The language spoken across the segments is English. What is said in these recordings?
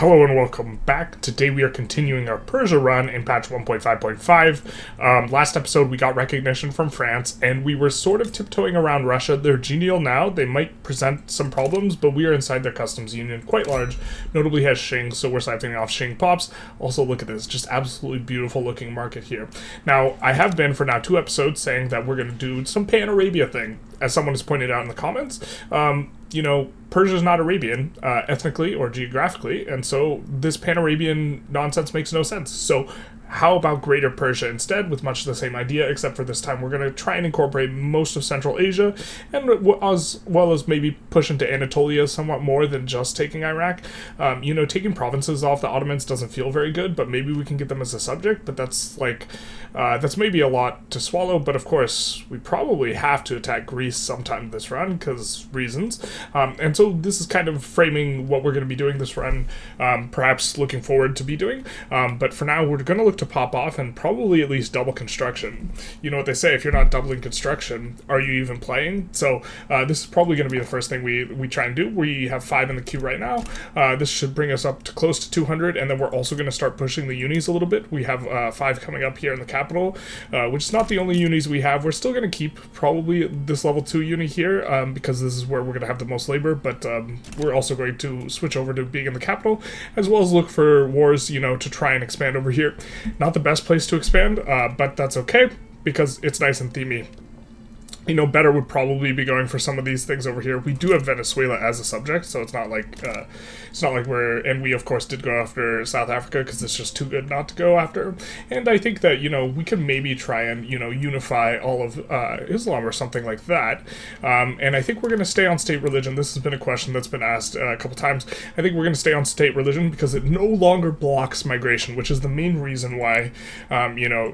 Hello and welcome back. Today we are continuing our Persia run in patch 1.5.5. Last episode we got recognition from France and we were sort of tiptoeing around Russia. They're genial now. They might present some problems, but we are inside their customs union, quite large. Notably has Xing, so we're siphoning off Xing pops. Also look at this, just absolutely beautiful looking market here. Now, I have been for now 2 episodes saying that we're going to do some Pan-Arabia thing, as someone has pointed out in the comments. Persia's not Arabian, ethnically or geographically, and so this Pan-Arabian nonsense makes no sense. So how about Greater Persia instead, with much the same idea, except for this time we're going to try and incorporate most of Central Asia, and as well as maybe push into Anatolia somewhat more than just taking Iraq. Taking provinces off the Ottomans doesn't feel very good, but maybe we can get them as a subject, but that's maybe a lot to swallow, but of course we probably have to attack Greece sometime this run, because reasons. And so this is kind of framing what we're going to be doing this run, perhaps looking forward to be doing, but for now we're going to look to pop off and probably at least double construction. You know what they say, if you're not doubling construction, are you even playing? So this is probably going to be the first thing we try and do. We have 5 in the queue right now. This should bring us up to close to 200, and then we're also going to start pushing the unis a little bit. We have 5 coming up here in the capital, which is not the only unis we have. We're still going to keep probably this level 2 uni here, because this is where we're going to have the most labor, but we're also going to switch over to being in the capital, as well as look for wars, to try and expand over here. Not the best place to expand, but that's okay, because it's nice and themey. Better would probably be going for some of these things over here. We do have Venezuela as a subject, so it's not like and we of course did go after South Africa because it's just too good not to go after. And I think that we can maybe try and unify all of Islam or something like that. And I think we're going to stay on state religion. This has been a question that's been asked a couple times. I think we're going to stay on state religion because it no longer blocks migration, which is the main reason why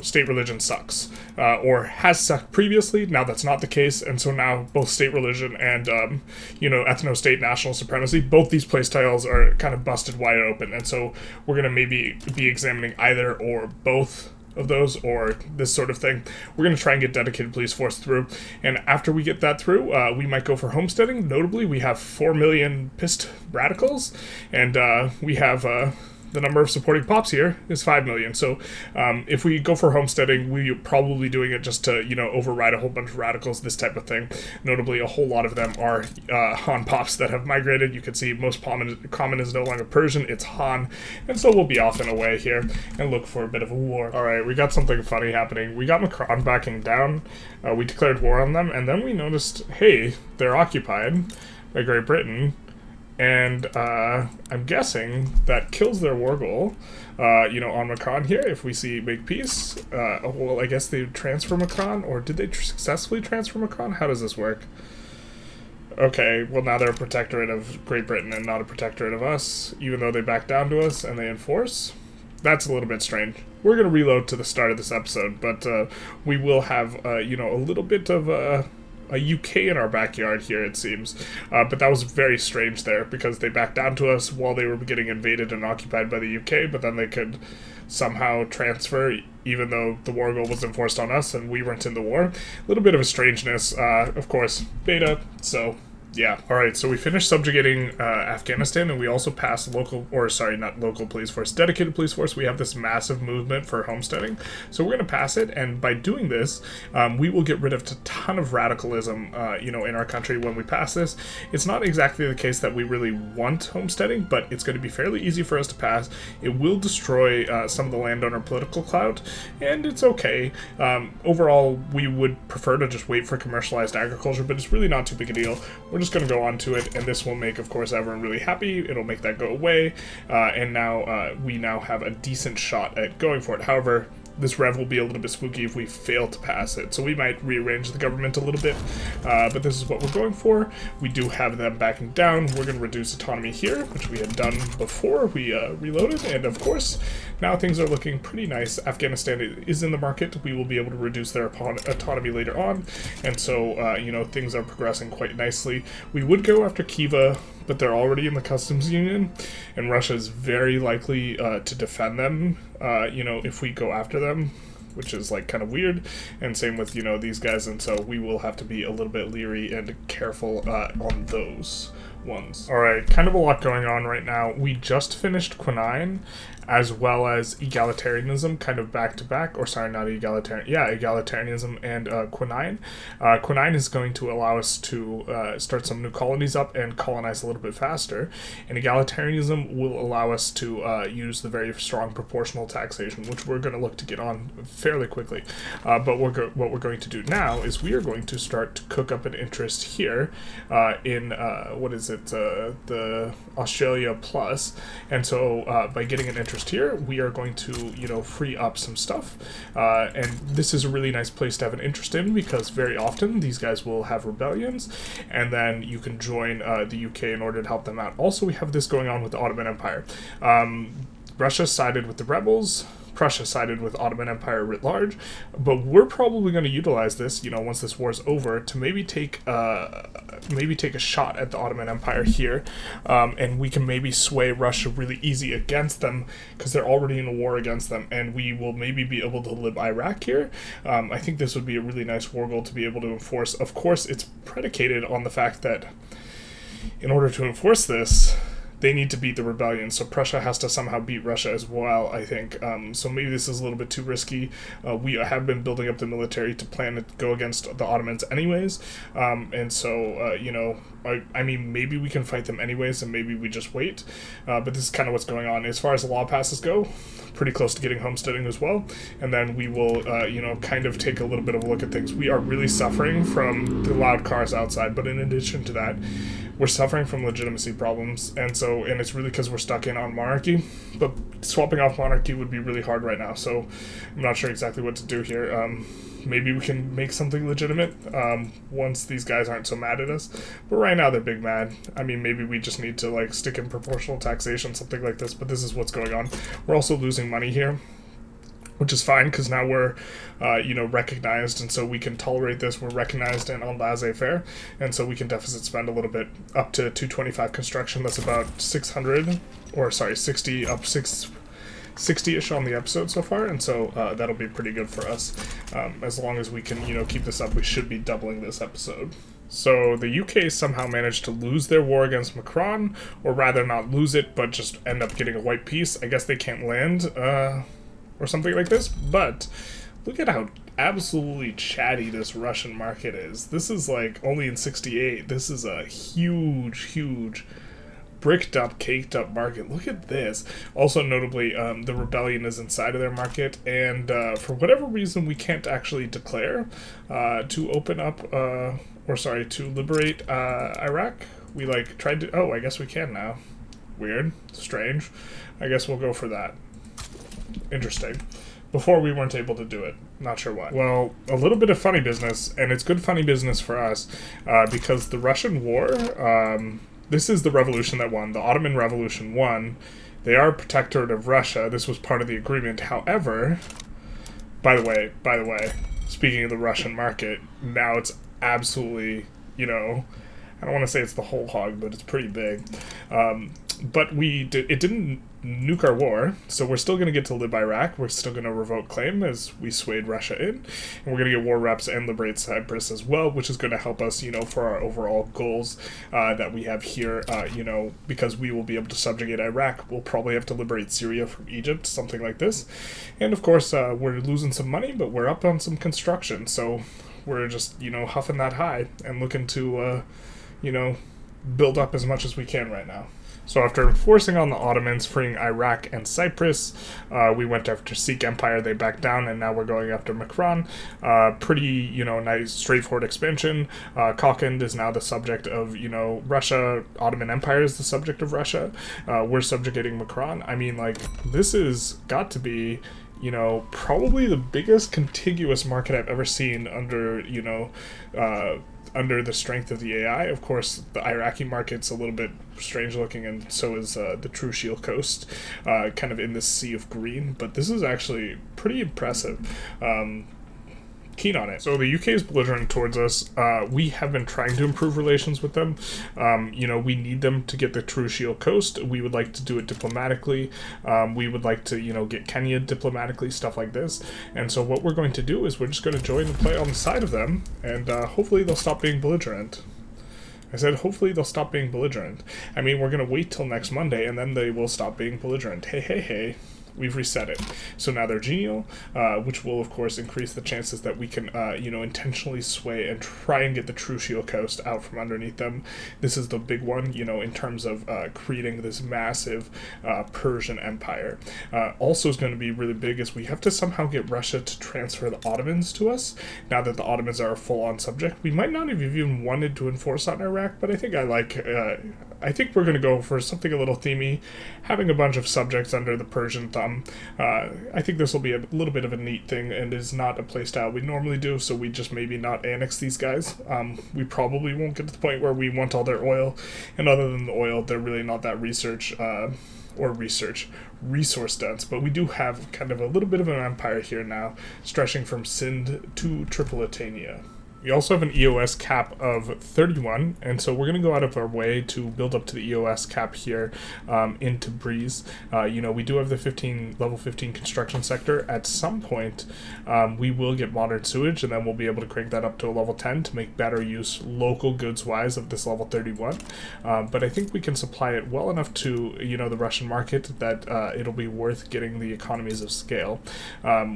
state religion sucks, or has sucked previously. Now that's not the case, and so now both state religion and ethno-state national supremacy, both these playstyles are kind of busted wide open, and so we're going to maybe be examining either or both of those, or this sort of thing. We're going to try and get dedicated police force through, and after we get that through, we might go for homesteading. Notably, we have 4 million pissed radicals, and we have the number of supporting pops here is 5 million. So if we go for homesteading, we're probably doing it just to, override a whole bunch of radicals, this type of thing. Notably, a whole lot of them are Han pops that have migrated. You can see most common is no longer Persian, it's Han. And so we'll be off and away here and look for a bit of a war. All right, we got something funny happening. We got Macron backing down. We declared war on them, and then we noticed, hey, they're occupied by Great Britain. And I'm guessing that kills their war goal, on Macron here. If we see make peace, well, I guess they transfer Macron, or did they successfully transfer Macron? How does this work? Okay, well now they're a protectorate of Great Britain and not a protectorate of us, even though they back down to us and they enforce. That's a little bit strange. We're going to reload to the start of this episode, but we will have, a little bit of a UK in our backyard here, it seems. But that was very strange there, because they backed down to us while they were getting invaded and occupied by the UK, but then they could somehow transfer, even though the war goal was enforced on us and we weren't in the war. A little bit of a strangeness, of course, beta, so yeah. Alright, so we finished subjugating Afghanistan, and we also passed police force, dedicated police force. We have this massive movement for homesteading, so we're going to pass it, and by doing this, we will get rid of a ton of radicalism, in our country when we pass this. It's not exactly the case that we really want homesteading, but it's going to be fairly easy for us to pass. It will destroy some of the landowner political clout, and it's okay. Overall, we would prefer to just wait for commercialized agriculture, but it's really not too big a deal. We're just going to go on to it, and this will make, of course, everyone really happy. It'll make that go away, and now we now have a decent shot at going for it. However, this rev will be a little bit spooky if we fail to pass it, so we might rearrange the government a little bit, but this is what we're going for. We do have them backing down. We're going to reduce autonomy here, which we had done before we reloaded, and of course, now things are looking pretty nice. Afghanistan is in the market. We will be able to reduce their autonomy later on, and so, things are progressing quite nicely. We would go after Khiva, but they're already in the customs union, and Russia is very likely to defend them, if we go after them, which is kind of weird, and same with these guys, and so we will have to be a little bit leery and careful on those. ones. Alright, kind of a lot going on right now. We just finished Quinine, as well as egalitarianism, kind of back to back, or sorry, not egalitarian, yeah, egalitarianism and Quinine. Quinine is going to allow us to start some new colonies up and colonize a little bit faster, and egalitarianism will allow us to use the very strong proportional taxation, which we're going to look to get on fairly quickly. But what we're going to do now is we are going to start to cook up an interest here in, what is it, the Australia Plus, and so by getting an interest here, we are going to, you know, free up some stuff, and this is a really nice place to have an interest in, because very often these guys will have rebellions, and then you can join the UK in order to help them out. Also, we have this going on with the Ottoman Empire. Russia sided with the rebels, Prussia sided with Ottoman Empire writ large, but we're probably going to utilize this, you know, once this war's over, to maybe take a shot at the Ottoman Empire here, and we can maybe sway Russia really easy against them, because they're already in a war against them, and we will maybe be able to lib Iraq here. I think this would be a really nice war goal to be able to enforce. Of course, it's predicated on the fact that in order to enforce this, they need to beat the rebellion, so Prussia has to somehow beat Russia as well, I think. So maybe this is a little bit too risky. We have been building up the military to plan to go against the Ottomans anyways, and so, you know, I mean, maybe we can fight them anyways, and maybe we just wait, but this is kind of what's going on. As far as the law passes go, pretty close to getting homesteading as well, and then we will, you know, kind of take a little bit of a look at things. We are really suffering from the loud cars outside, but in addition to that, we're suffering from legitimacy problems, and it's really because we're stuck in on monarchy, but swapping off monarchy would be really hard right now, so I'm not sure exactly what to do here. Maybe we can make something legitimate once these guys aren't so mad at us, but right now they're big mad. I mean, maybe we just need to, like, stick in proportional taxation, something like this, but this is what's going on. We're also losing money here, which is fine, because now we're, you know, recognized, and so we can tolerate this. We're recognized and on laissez-faire, and so we can deficit spend a little bit, up to 225 construction. That's about 600, or sorry, 60, up 60-ish on the episode so far, and so that'll be pretty good for us. As long as we can, you know, keep this up, we should be doubling this episode. So the UK somehow managed to lose their war against Macron, or rather not lose it, but just end up getting a white peace. I guess they can't land, or something like this, but look at how absolutely chatty this Russian market is. This is like only in 68. This is a huge bricked up, caked up market. Look at this. Also notably, the rebellion is inside of their market, and for whatever reason we can't actually declare to open up, to liberate Iraq. We like tried to, oh, I guess we can now. Weird, strange. I guess we'll go for that. Interesting. Before we weren't able to do it. Not sure why. Well, a little bit of funny business, and it's good funny business for us, because the Russian war, this is the revolution that won. The Ottoman Revolution won. They are a protectorate of Russia. This was part of the agreement. However, by the way, speaking of the Russian market, now it's absolutely, you know, I don't want to say it's the whole hog, but it's pretty big. But it didn't nuke our war, so we're still going to get to lib Iraq. We're still going to revoke claim as we swayed Russia in, and we're going to get war reps and liberate Cyprus as well, which is going to help us, you know, for our overall goals that we have here, you know, because we will be able to subjugate Iraq. We'll probably have to liberate Syria from Egypt, something like this. And of course, we're losing some money, but we're up on some construction, so we're just, you know, huffing that high and looking to, you know, build up as much as we can right now. So after forcing on the Ottomans, freeing Iraq and Cyprus, we went after Sikh Empire, they backed down, and now we're going after Macron. Pretty, you know, nice, straightforward expansion. Kokand is now the subject of, you know, Russia. Ottoman Empire is the subject of Russia. We're subjugating Macron. I mean, like, this has got to be, you know, probably the biggest contiguous market I've ever seen under, you know, under the strength of the AI. Of course, the Iraqi market's a little bit strange looking, and so is the True Shield Coast, kind of in this sea of green, but this is actually pretty impressive. Keen on it. So the UK is belligerent towards us. We have been trying to improve relations with them. You know, we need them to get the True Shield Coast. We would like to do it diplomatically. We would like to, you know, get Kenya diplomatically, stuff like this. And so what we're going to do is we're just going to join the play on the side of them, and hopefully they'll stop being belligerent. I said, hopefully they'll stop being belligerent. I mean, we're going to wait till next Monday, and then they will stop being belligerent. Hey, hey, hey. We've reset it. So now they're genial, which will, of course, increase the chances that we can, intentionally sway and try and get the Trucial coast out from underneath them. This is the big one, in terms of creating this massive Persian empire. Also is going to be really big is we have to somehow get Russia to transfer the Ottomans to us. Now that the Ottomans are a full-on subject, we might not have even wanted to enforce on Iraq, but I think I think we're going to go for something a little themey, having a bunch of subjects under the Persian thumb. I think this will be a little bit of a neat thing and is not a playstyle we normally do, so we just maybe not annex these guys. We probably won't get to the point where we want all their oil, and other than the oil, they're really not that resource dense, but we do have kind of a little bit of an empire here now, stretching from Sind to Tripolitania. We also have an EOS cap of 31, and so we're going to go out of our way to build up to the EOS cap here into Breeze. We do have the level 15 construction sector. At some point, we will get modern sewage, and then we'll be able to crank that up to a level 10 to make better use local goods-wise of this level 31. But I think we can supply it well enough to, the Russian market that it'll be worth getting the economies of scale.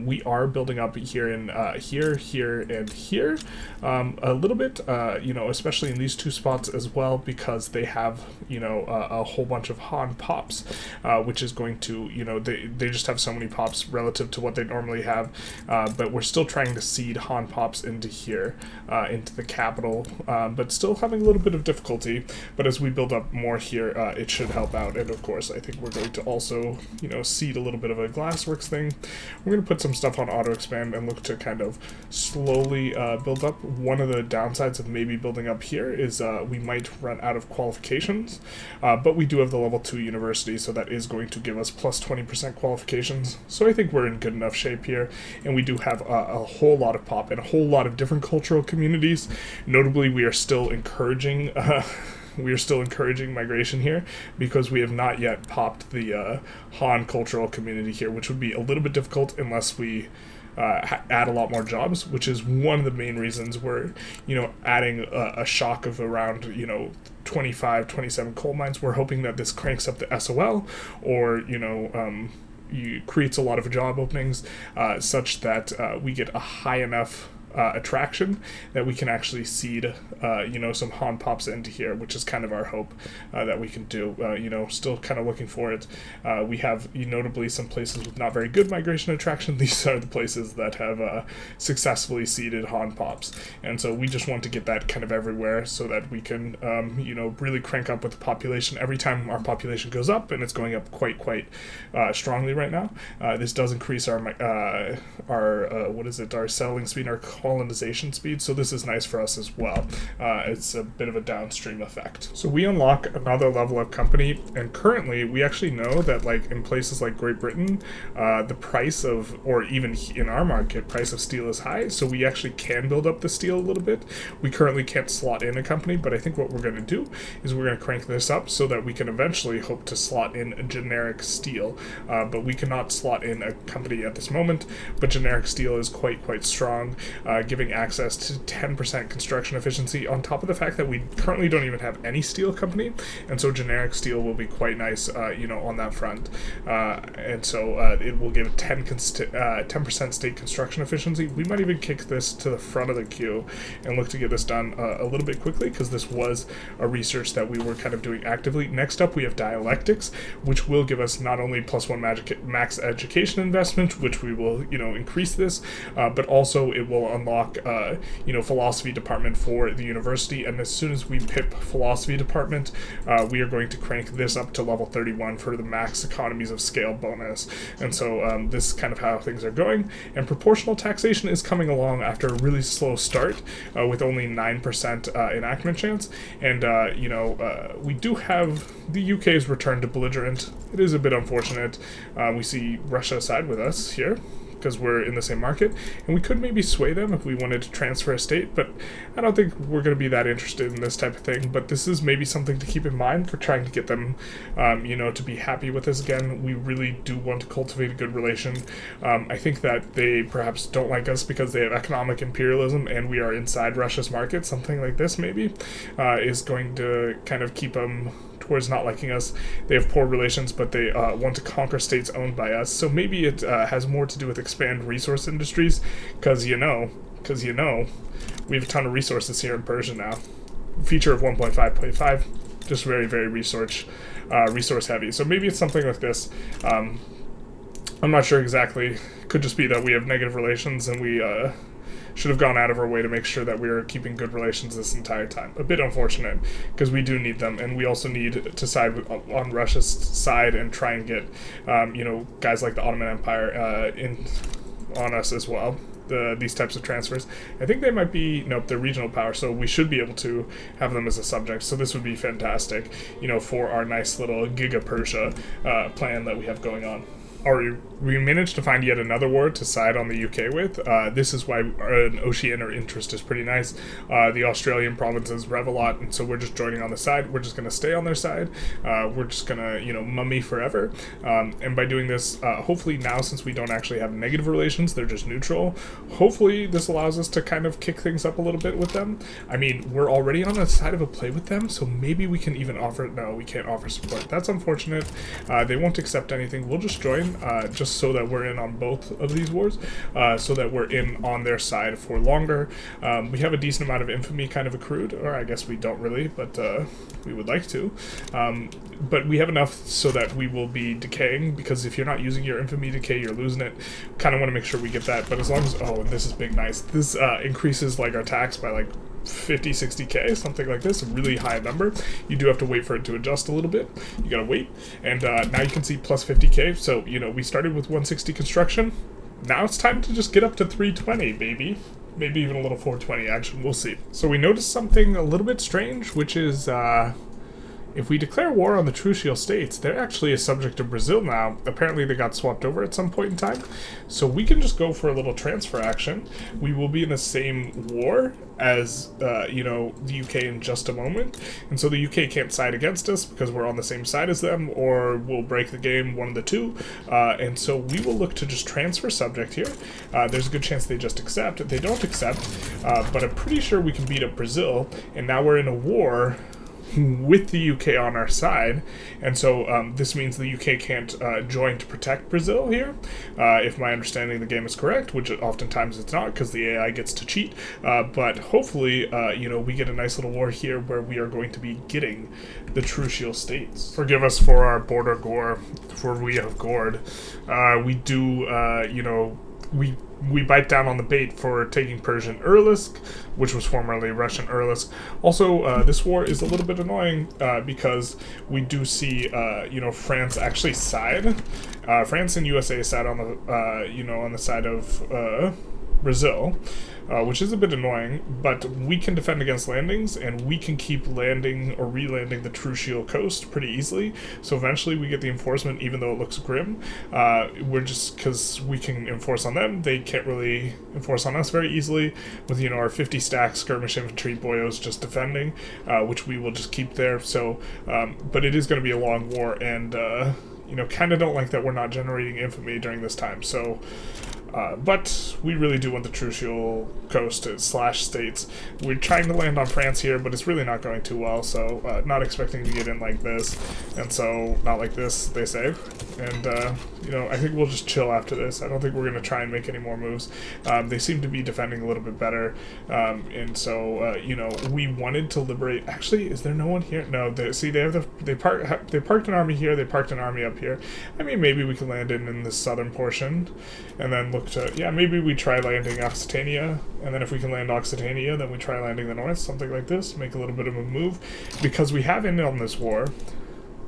We are building up here in here, and here. A little bit, especially in these two spots as well, because they have, a whole bunch of Han pops, which is going to, they just have so many pops relative to what they normally have, but we're still trying to seed Han pops into here, into the capital, but still having a little bit of difficulty, but as we build up more here, it should help out, and of course, I think we're going to also, seed a little bit of a glassworks thing. We're going to put some stuff on auto-expand and look to kind of slowly build up. One of the downsides of maybe building up here is we might run out of qualifications, but we do have the level 2 university, so that is going to give us plus 20% qualifications. So I think we're in good enough shape here, and we do have a whole lot of pop and a whole lot of different cultural communities. Notably, we are still encouraging migration here because we have not yet popped the Han cultural community here, which would be a little bit difficult unless we add a lot more jobs, which is one of the main reasons we're, adding a shock of around, 25, 27 coal mines. We're hoping that this cranks up the SOL or, creates a lot of job openings such that we get a high enough attraction that we can actually seed, some Han pops into here, which is kind of our hope that we can do. Still kind of looking for it. We have notably some places with not very good migration attraction. These are the places that have successfully seeded Han pops, and so we just want to get that kind of everywhere so that we can, really crank up with the population. Every time our population goes up, and it's going up quite strongly right now, this does increase our settling speed, our colonization speed, so this is nice for us as well. It's a bit of a downstream effect. So we unlock another level of company, and currently we actually know that in places like Great Britain, the price of, or even in our market, price of steel is high, so we actually can build up the steel a little bit. We currently can't slot in a company, but I think what we're going to do is we're going to crank this up so that we can eventually hope to slot in a generic steel, but we cannot slot in a company at this moment, but generic steel is quite strong, giving access to 10% construction efficiency on top of the fact that we currently don't even have any steel company, and so generic steel will be quite nice, on that front, and so it will give 10% state construction efficiency. We might even kick this to the front of the queue and look to get this done a little bit quickly, because this was a research that we were kind of doing actively. Next up, we have dialectics, which will give us not only +1 max education investment, which we will, increase this, but also it will unlock, philosophy department for the university, and as soon as we pip philosophy department, we are going to crank this up to level 31 for the max economies of scale bonus, and so this is kind of how things are going, and proportional taxation is coming along after a really slow start, with only 9% enactment chance, and, we do have the UK's return to belligerent. It is a bit unfortunate. We see Russia side with us here, because we're in the same market, and we could maybe sway them if we wanted to transfer a state, but I don't think we're going to be that interested in this type of thing. But this is maybe something to keep in mind for trying to get them, to be happy with us again. We really do want to cultivate a good relation. I think that they perhaps don't like us because they have economic imperialism and we are inside Russia's market. Something like this maybe is going to kind of keep them towards not liking us. They have poor relations, but they want to conquer states owned by us. So maybe it has more to do with expand resource industries, because we have a ton of resources here in Persia now. Feature of 1.5.5, just very, very resource heavy. So maybe it's something like this. I'm not sure exactly. Could just be that we have negative relations and we should have gone out of our way to make sure that we were keeping good relations this entire time. A bit unfortunate, because we do need them, and we also need to side on Russia's side and try and get, guys like the Ottoman Empire on us as well. These types of transfers. I think they might be, nope, they're regional power, so we should be able to have them as a subject. So this would be fantastic, for our nice little Giga Persia plan that we have going on. We managed to find yet another war to side on the UK with. This is why an Oceania interest is pretty nice. The Australian provinces rev a lot, and so we're just joining on the side. We're just going to stay on their side. We're just going to, mummy forever. And by doing this, hopefully now, since we don't actually have negative relations, they're just neutral, hopefully this allows us to kind of kick things up a little bit with them. I mean, we're already on the side of a play with them, so maybe we can even offer... No, we can't offer support. That's unfortunate. They won't accept anything. We'll just join. Just so that we're in on both of these wars, so that we're in on their side for longer. We have a decent amount of infamy kind of accrued, or I guess we don't really, but we would like to. But we have enough so that we will be decaying, because if you're not using your infamy decay, you're losing it. Kind of want to make sure we get that, but as long as... Oh, and this is big nice. This increases like our tax by like 50, 60k, something like this, a really high number. You do have to wait for it to adjust a little bit. You gotta wait. And now you can see plus 50k. So, we started with 160 construction. Now it's time to just get up to 320, baby. Maybe even a little 420 action. We'll see. So we noticed something a little bit strange, which is... if we declare war on the Trucial states, they're actually a subject of Brazil now. Apparently they got swapped over at some point in time. So we can just go for a little transfer action. We will be in the same war as, the UK in just a moment. And so the UK can't side against us because we're on the same side as them, or we'll break the game, one of the two. And so we will look to just transfer subject here. There's a good chance they just accept. They don't accept, but I'm pretty sure we can beat up Brazil. And now we're in a war with the UK on our side, and so this means the UK can't join to protect Brazil here, if my understanding of the game is correct, which oftentimes it's not because the AI gets to cheat, but hopefully, we get a nice little war here where we are going to be getting the Trucial states. Forgive us for our border gore, for we have gored. We do, we bite down on the bait for taking Persian Urlisk, which was formerly Russian Urlisk. Also, this war is a little bit annoying because we do see, France actually side. France and USA side on the, on the side of Brazil, which is a bit annoying, but we can defend against landings, and we can keep landing or re-landing the Trucial coast pretty easily. So eventually we get the enforcement, even though it looks grim. We're just, because we can enforce on them, they can't really enforce on us very easily with, our 50 stack skirmish infantry boyos just defending, which we will just keep there. So, but it is going to be a long war, and, kind of don't like that we're not generating infamy during this time. So, but we really do want the Trucial coast / states. We're trying to land on France here, but it's really not going too well, so not expecting to get in like this, and so not like this, they say. And, I think we'll just chill after this. I don't think we're going to try and make any more moves. They seem to be defending a little bit better, and so, we wanted to liberate... Actually, is there no one here? No, they parked an army here, they parked an army up here. I mean, maybe we can land in this southern portion, and then look to... Yeah, maybe we try landing Occitania, and then if we can land Occitania, then we try landing the north, something like this, make a little bit of a move, because we have ended on this war,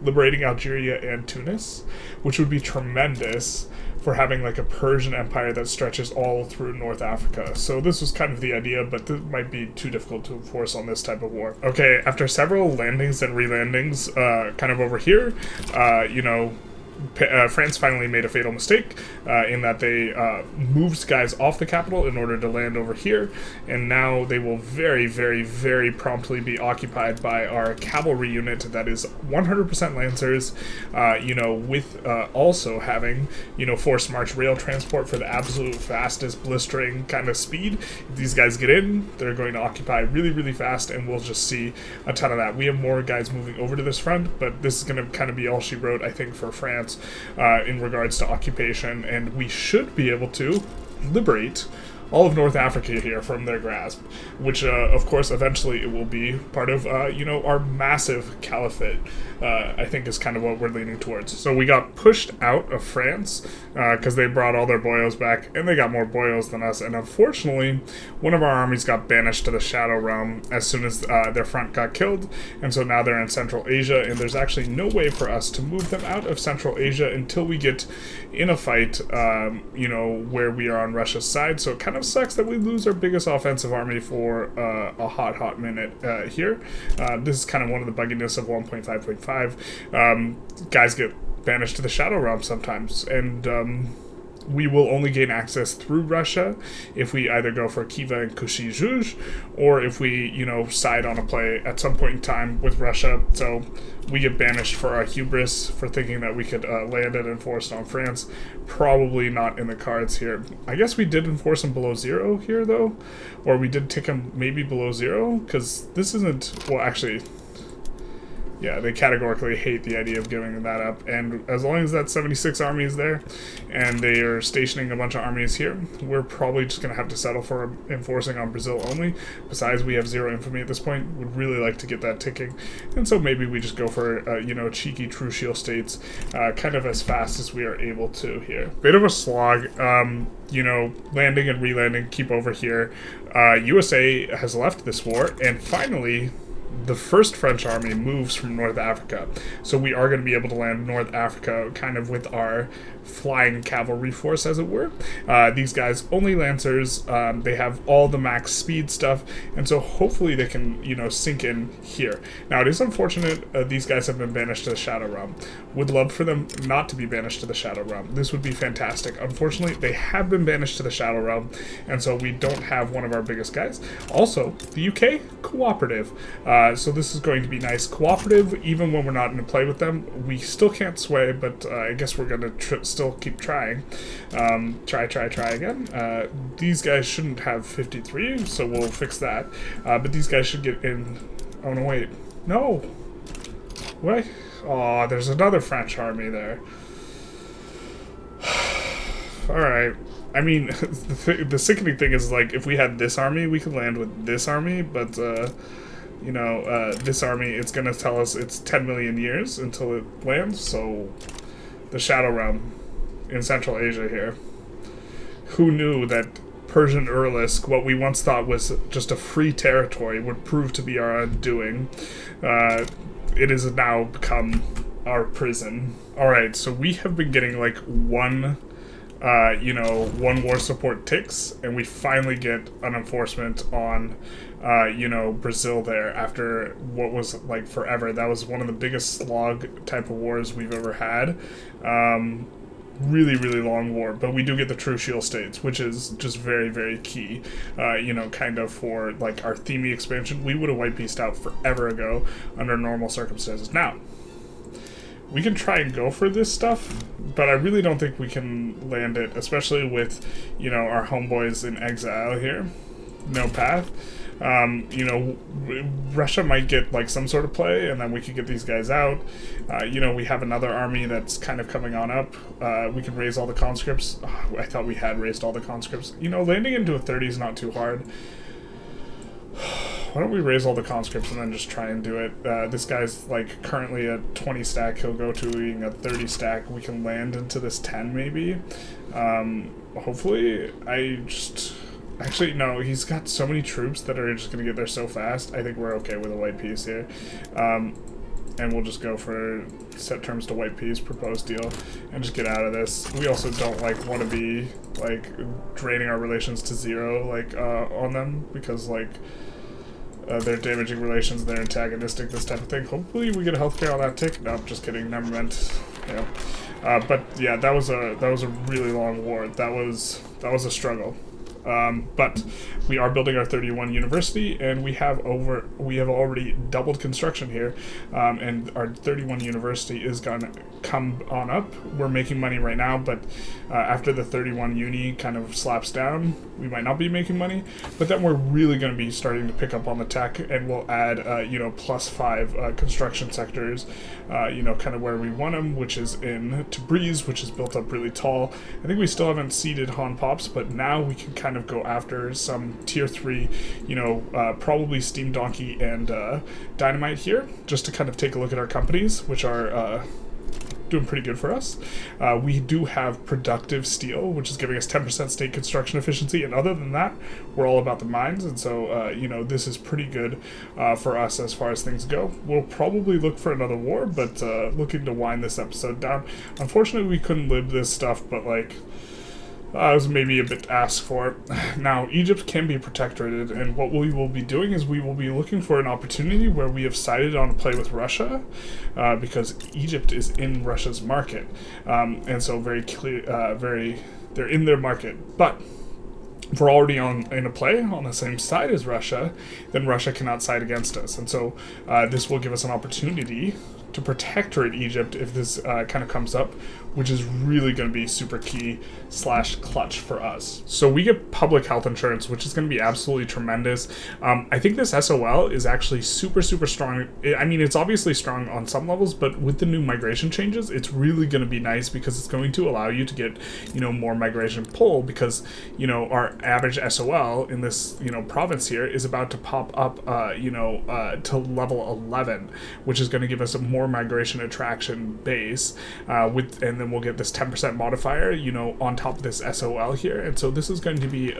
liberating Algeria and Tunis, which would be tremendous for having like a Persian empire that stretches all through North Africa. So this was kind of the idea, but this might be too difficult to enforce on this type of war. Okay, after several landings and re-landings, kind of over here, France finally made a fatal mistake in that they moved guys off the capital in order to land over here, and now they will very, very, very promptly be occupied by our cavalry unit that is 100% Lancers, you know, with also having, you know, forced march rail transport for the absolute fastest, blistering kind of speed. If these guys get in, they're going to occupy really, really fast, and we'll just see a ton of that. We have more guys moving over to this front, but this is going to kind of be all she wrote, I think, for France in regards to occupation, and we should be able to liberate all of North Africa here from their grasp, which, of course, eventually it will be part of, you know, our massive caliphate, I think is kind of what we're leaning towards. So we got pushed out of France because they brought all their boyos back, and they got more boyos than us, and unfortunately, one of our armies got banished to the Shadow Realm as soon as their front got killed, and so now they're in Central Asia, and there's actually no way for us to move them out of Central Asia until we get in a fight, you know, where we are on Russia's side, so it kind of sucks that we lose our biggest offensive army for a hot minute here. This is kind of one of the bugginess of 1.5.5. Guys get banished to the Shadow Realm sometimes, and we will only gain access through Russia if we either go for Khiva and Kushi-Juj, or if we, you know, side on a play at some point in time with Russia. So we get banished for our hubris, for thinking that we could land and enforce on France. Probably not in the cards here. I guess we did enforce them below 0 here, though. Or we did tick them maybe below 0, because this isn't... Well, actually... Yeah, they categorically hate the idea of giving that up, and as long as that 76 army is there, and they are stationing a bunch of armies here, we're probably just going to have to settle for enforcing on Brazil only. Besides, we have 0 infamy at this point. Would really like to get that ticking, and so maybe we just go for, you know, cheeky true shield states, kind of as fast as we are able to here. Bit of a slog, you know, landing and re-landing, keep over here. USA has left this war, and finally... the first French army moves from North Africa, so we are going to be able to land North Africa kind of with our flying cavalry force, as it were. These guys, only Lancers, they have all the max speed stuff, and so hopefully they can, you know, sink in here. Now, it is unfortunate these guys have been banished to the Shadow Realm. Would love for them not to be banished to the Shadow Realm. This would be fantastic. Unfortunately, they have been banished to the Shadow Realm, and so we don't have one of our biggest guys. Also, the UK, cooperative. So this is going to be nice. Cooperative, even when we're not in a play with them. We still can't sway, but I guess we're going to still keep trying. Try again. These guys shouldn't have 53, so we'll fix that. But these guys should get in... Oh, no, wait. No! What? Oh, there's another French army there. Alright. I mean, the sickening thing is, like, if we had this army, we could land with this army, but, you know, this army, it's going to tell us it's 10 million years until it lands, so the Shadow Realm in Central Asia here. Who knew that Persian Uralisk, what we once thought was just a free territory, would prove to be our undoing? It has now become our prison. Alright, so we have been getting, like, one war support ticks, and we finally get an enforcement on, you know, Brazil there after what was, like, forever. That was one of the biggest slog type of wars we've ever had. Really, really long war, but we do get the true shield states, which is just very, very key, you know, kind of for, like, our themey expansion. We would have white pieced out forever ago under normal circumstances. Now, we can try and go for this stuff, but I really don't think we can land it, especially with, you know, our homeboys in exile here. No path. You know, Russia might get, like, some sort of play, and then we could get these guys out. You know, we have another army that's kind of coming on up. We can raise all the conscripts. Oh, I thought we had raised all the conscripts. You know, landing into a 30 is not too hard. Why don't we raise all the conscripts and then just try and do it? This guy's, like, currently at 20 stack. He'll go to being a 30 stack. We can land into this 10, maybe. Hopefully, Actually, no, he's got so many troops that are just going to get there so fast. I think we're okay with a white piece here. And we'll just go for set terms to white piece, proposed deal, and just get out of this. We also don't, like, want to be, like, draining our relations to 0, like, on them, because, like, they're damaging relations, they're antagonistic, this type of thing. Hopefully we get a healthcare on that tick. No, just kidding, never meant. Yeah. But yeah, that was a really long war. That was a struggle. But we are building our 31 university, and we have already doubled construction here, and our 31 university is gonna come on up. We're making money right now, but after the 31 uni kind of slaps down, we might not be making money. But then we're really going to be starting to pick up on the tech, and we'll add +5 construction sectors, kind of where we want them, which is in Tabriz, which is built up really tall. I think we still haven't seeded Han Pops, but now we can kind of go after some tier 3, probably Steam Donkey and Dynamite here, just to kind of take a look at our companies, which are doing pretty good for us. We do have productive steel, which is giving us 10% state construction efficiency, and other than that, we're all about the mines, and so, this is pretty good for us as far as things go. We'll probably look for another war, but looking to wind this episode down. Unfortunately, we couldn't live this stuff, but, it was maybe a bit asked for. Now, Egypt can be protectorated, and what we will be doing is we will be looking for an opportunity where we have decided on a play with Russia, because Egypt is in Russia's market, and so very clear, they're in their market. But if we're already in a play on the same side as Russia, then Russia cannot side against us, and so this will give us an opportunity to protectorate Egypt if this kind of comes up, which is really going to be super key / clutch for us. So we get public health insurance, which is going to be absolutely tremendous. I think this SOL is actually super strong. I mean, it's obviously strong on some levels, but with the new migration changes, it's really going to be nice because it's going to allow you to get, more migration pull, because, our average SOL in this, province here is about to pop up, to level 11, which is going to give us a more migration attraction base, and then we'll get this 10% modifier, on top of this SOL here. And so this is going to be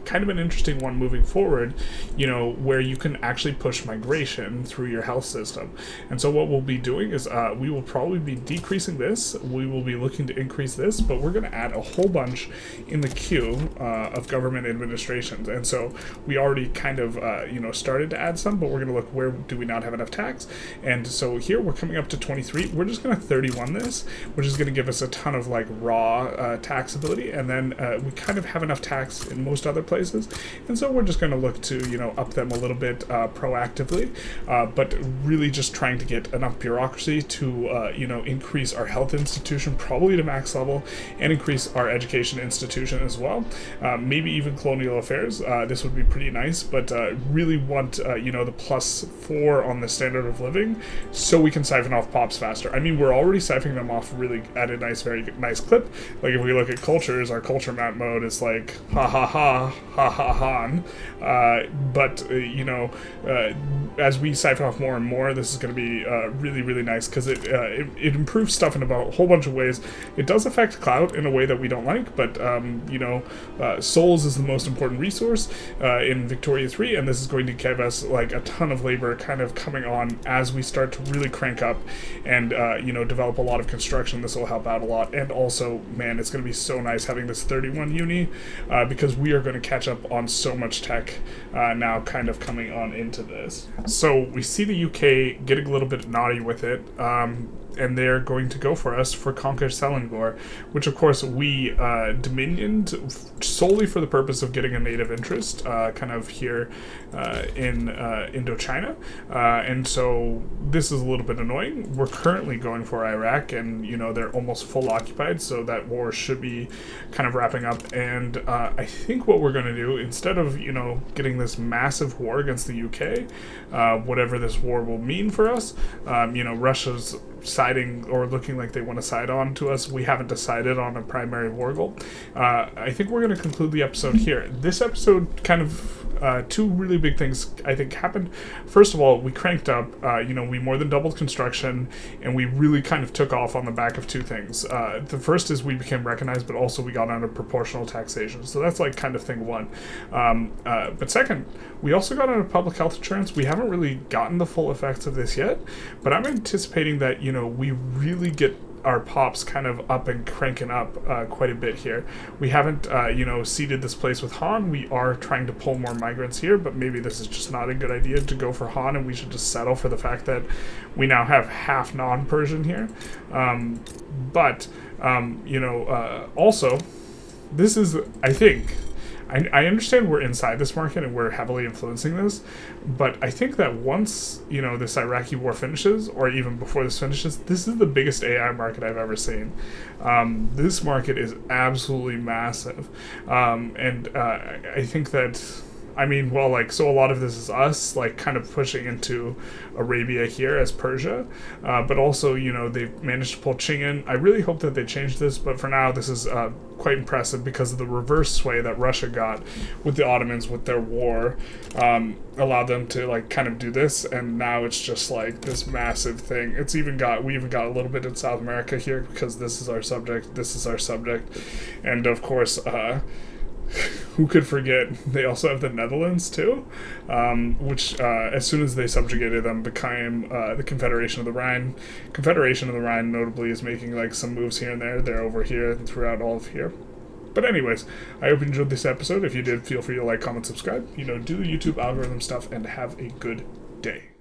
kind of an interesting one moving forward, where you can actually push migration through your health system. And so what we'll be doing is we will probably be decreasing this. We will be looking to increase this, but we're going to add a whole bunch in the queue of government administrations. And so we already kind of, started to add some, but we're going to look where do we not have enough tax. And so here we're coming up to 23. We're just going to 31 this, which is going to give us a ton of raw taxability, and then we kind of have enough tax in most other places, and so we're just going to look to up them a little bit proactively, but really just trying to get enough bureaucracy to increase our health institution probably to max level, and increase our education institution as well, maybe even colonial affairs. This would be pretty nice, but really want the +4 on the standard of living so we can siphon off pops faster. I mean, we're already siphoning them off really at a very nice clip. If we look at cultures, our culture map mode is ha ha ha ha ha ha. But as we siphon off more and more, this is going to be really nice, because it improves stuff in about a whole bunch of ways. It does affect clout in a way that we don't like, but souls is the most important resource in Victoria 3, and this is going to give us a ton of labor kind of coming on as we start to really crank up and develop a lot of construction. This will help out a lot, and also, man, it's going to be so nice having this 31 uni, because we are going to catch up on so much tech now kind of coming on into this. So we see the UK getting a little bit naughty with it, and they're going to go for us for Conquer Selangor, which of course we dominioned solely for the purpose of getting a native interest kind of here in Indochina, and so this is a little bit annoying. We're currently going for Iraq, and they're almost full occupied, so that war should be kind of wrapping up, and I think what we're going to do, instead of getting this massive war against the UK, whatever this war will mean for us, Russia's siding or looking like they want to side on to us. We haven't decided on a primary war goal. I think we're going to conclude the episode here. This episode kind of two really big things I think happened. First of all, we cranked up, we more than doubled construction, and we really kind of took off on the back of two things. The first is we became recognized, but also we got under proportional taxation. So that's kind of thing one. But second, we also got under public health insurance. We haven't really gotten the full effects of this yet, but I'm anticipating that, we really get our pops kind of up and cranking up quite a bit here. We haven't, seeded this place with Han. We are trying to pull more migrants here, but maybe this is just not a good idea to go for Han, and we should just settle for the fact that we now have half non-Persian here. Also, this is, I think... I understand we're inside this market and we're heavily influencing this, but I think that once, this Iraqi war finishes, or even before this finishes, this is the biggest AI market I've ever seen. This market is absolutely massive. I think that... so a lot of this is us, kind of pushing into Arabia here as Persia, but also, they've managed to pull Qing in. I really hope that they change this, but for now, this is quite impressive because of the reverse sway that Russia got with the Ottomans with their war, allowed them to, kind of do this, and now it's just, this massive thing. We even got a little bit in South America here because this is our subject, and of course, who could forget, they also have the Netherlands too, which as soon as they subjugated them became the Confederation of the Rhine. Confederation of the Rhine notably is making some moves here and there. They're over here and throughout all of here. But anyways, I hope you enjoyed this episode. If you did, feel free to like, comment, subscribe. Do the YouTube algorithm stuff, and have a good day.